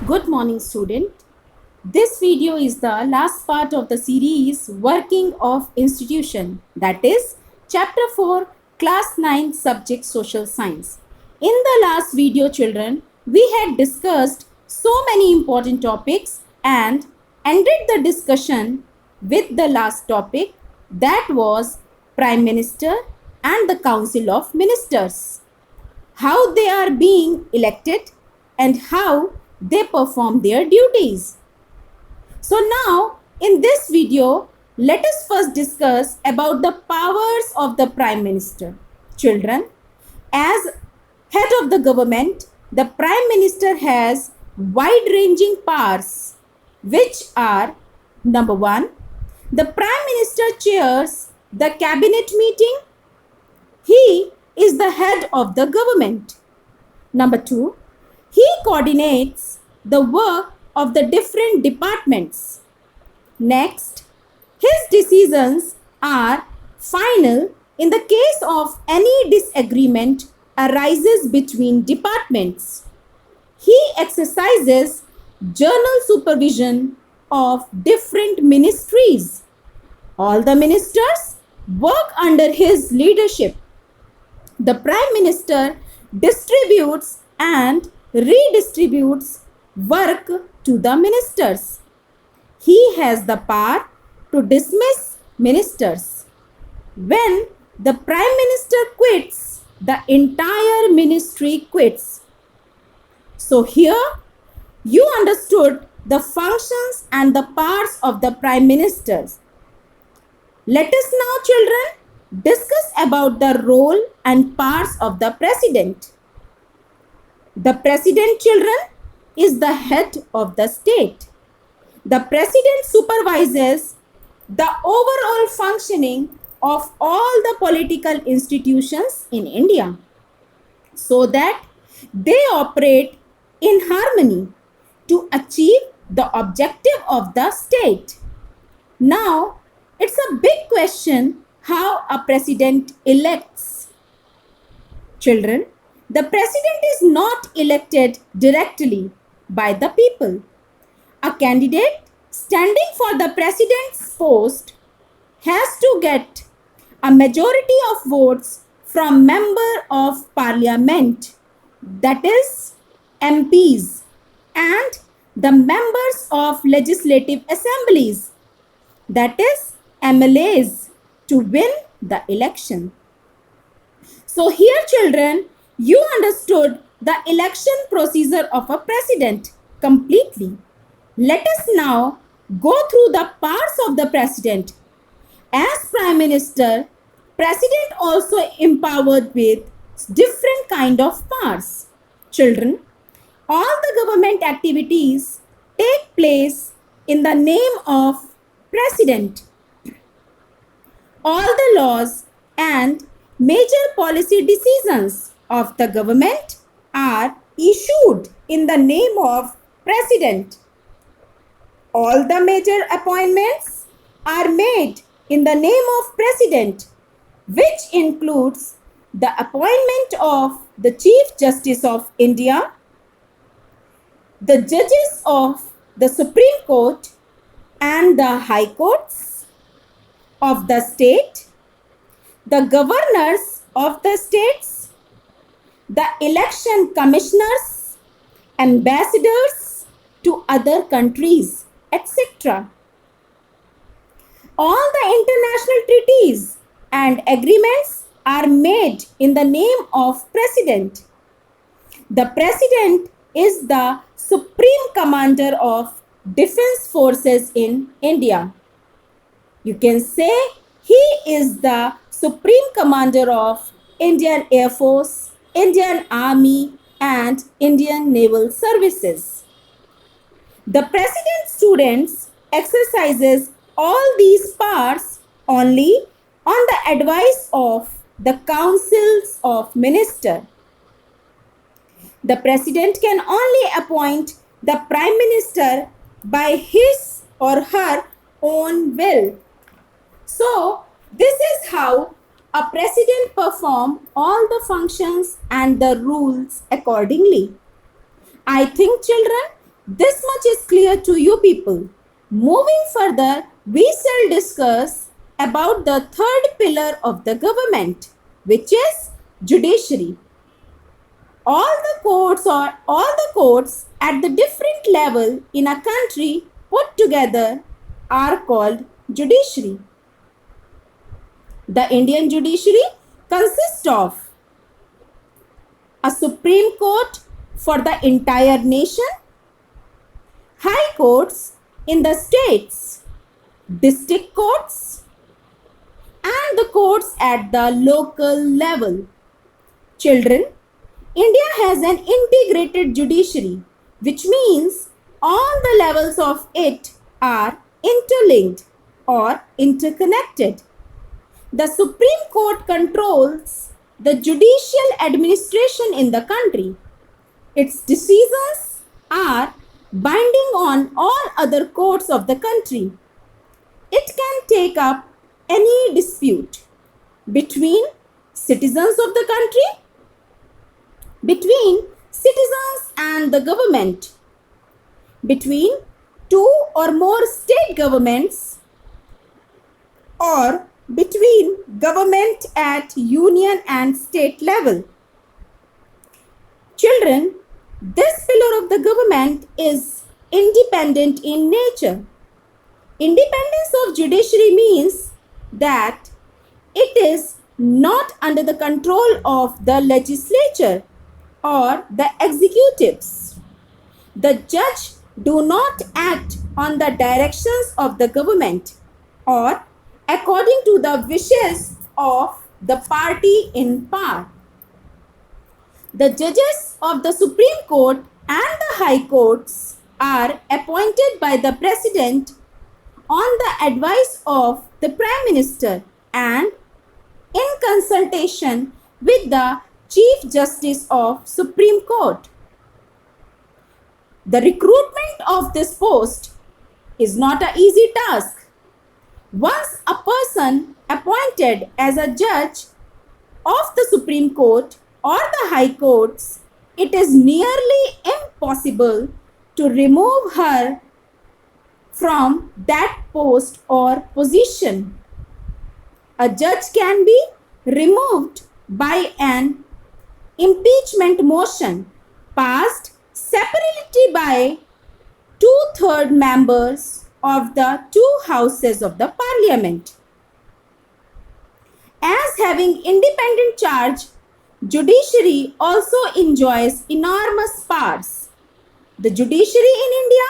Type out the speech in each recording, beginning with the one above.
Good morning, student. This video is the last part of the series Working of Institution, that is Chapter 4, Class 9, Subject Social Science. In the last video, children, we had discussed so many important topics and ended the discussion with the last topic, that was Prime Minister and the Council of Ministers, how they are being elected and how they perform their duties. So now in this video, let us first discuss about the powers of the Prime Minister. Children, as head of the government, the Prime Minister has wide-ranging powers, which are: number one, the Prime Minister chairs the cabinet meeting. He is the head of the government. Number two, he coordinates the work of the different departments. Next, his decisions are final in the case of any disagreement arises between departments. He exercises general supervision of different ministries. All the ministers work under his leadership. The Prime Minister distributes and redistributes work to the ministers. He has the power to dismiss ministers. When the Prime Minister quits, the entire ministry quits. So here you understood the functions and the powers of the Prime Ministers. Let us now, children, discuss about the role and powers of the President. The President, children, is the head of the state. The President supervises the overall functioning of all the political institutions in India so that they operate in harmony to achieve the objective of the state. Now, it's a big question how a president elects. Children, the president is not elected directly by the people. A candidate standing for the president's post has to get a majority of votes from member of parliament, that is MPs, and the members of legislative assemblies, that is MLAs, to win the election. So here, children, you understood the election procedure of a president completely. Let us now go through the powers of the president. As Prime Minister, President also empowered with different kind of powers. Children, all the government activities take place in the name of President. All the laws and major policy decisions of the government are issued in the name of President. All the major appointments are made in the name of President, which includes the appointment of the Chief Justice of India, the judges of the Supreme Court and the High Courts of the state, the governors of the states, the election commissioners, ambassadors to other countries, etc. All the international treaties and agreements are made in the name of President. The President is the Supreme Commander of Defense Forces in India. You can say he is the Supreme Commander of Indian Air Force, Indian Army, and Indian Naval Services. The President students exercises all these powers only on the advice of the councils of ministers. The President can only appoint the Prime Minister by his or her own will. So, this is how a president performs all the functions and the rules accordingly. I think, children, This much is clear to you people. Moving further, we shall discuss about the third pillar of the government, which is judiciary. All the courts at the different level in a country put together are called judiciary. The Indian judiciary consists of a Supreme Court for the entire nation, high courts in the states, district courts, and the courts at the local level. Children, India has an integrated judiciary, which means all the levels of it are interlinked or interconnected. The Supreme Court controls the judicial administration in the country. Its decisions are binding on all other courts of the country. It can take up any dispute between citizens of the country, between citizens and the government, between two or more state governments, or between government at union and state level. Children, this pillar of the government is independent in nature. Independence of judiciary means that it is not under the control of the legislature or the executives. The judge do not act on the directions of the government or according to the wishes of the party in power. The judges of the Supreme Court and the High Courts are appointed by the President on the advice of the Prime Minister and in consultation with the Chief Justice of Supreme Court. The recruitment of this post is not an easy task. Once a person appointed as a judge of the Supreme Court or the High Courts, it is nearly impossible to remove her from that post or position. A judge can be removed by an impeachment motion passed separately by 2/3 members of the two houses of the parliament. As having independent charge, judiciary also enjoys enormous powers. The judiciary in India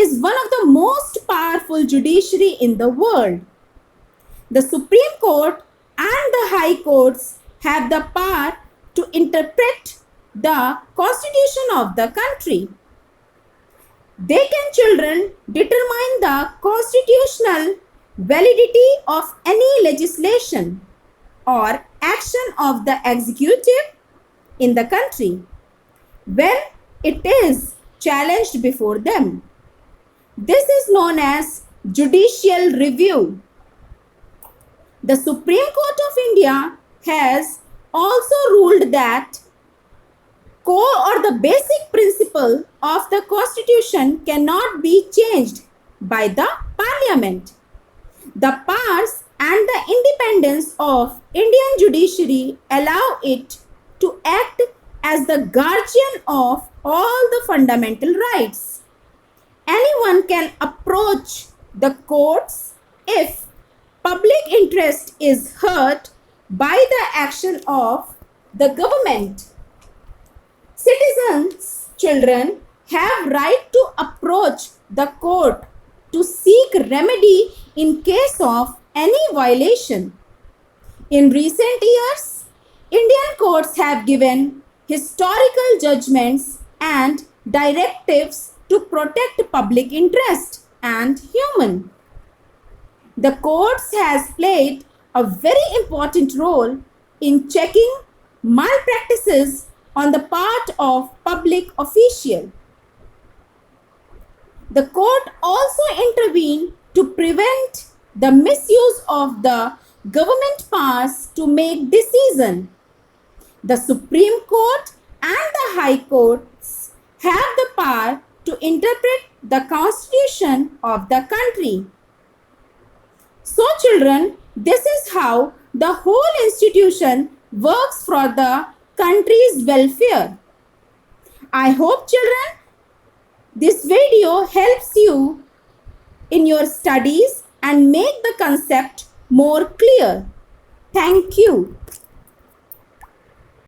is one of the most powerful judiciary in the world. The Supreme Court and the High Courts have the power to interpret the constitution of the country. They can, children, determine the constitutional validity of any legislation or action of the executive in the country when it is challenged before them. This is known as judicial review. The Supreme Court of India has also ruled that core or the basic principle of the constitution cannot be changed by the parliament. The powers and the independence of Indian judiciary allow it to act as the guardian of all the fundamental rights. Anyone can approach the courts if public interest is hurt by the action of the government. Citizens, children, have right to approach the court to seek remedy in case of any violation. In recent years, Indian courts have given historical judgments and directives to protect public interest and human. The courts has played a very important role in checking malpractices on the part of public official. The court also intervened to prevent the misuse of the government powers to make decision. The Supreme Court and the High Courts have the power to interpret the constitution of the country. So children, this is how the whole institution works for the country's welfare. I hope children, this video helps you in your studies and make the concept more clear. Thank you.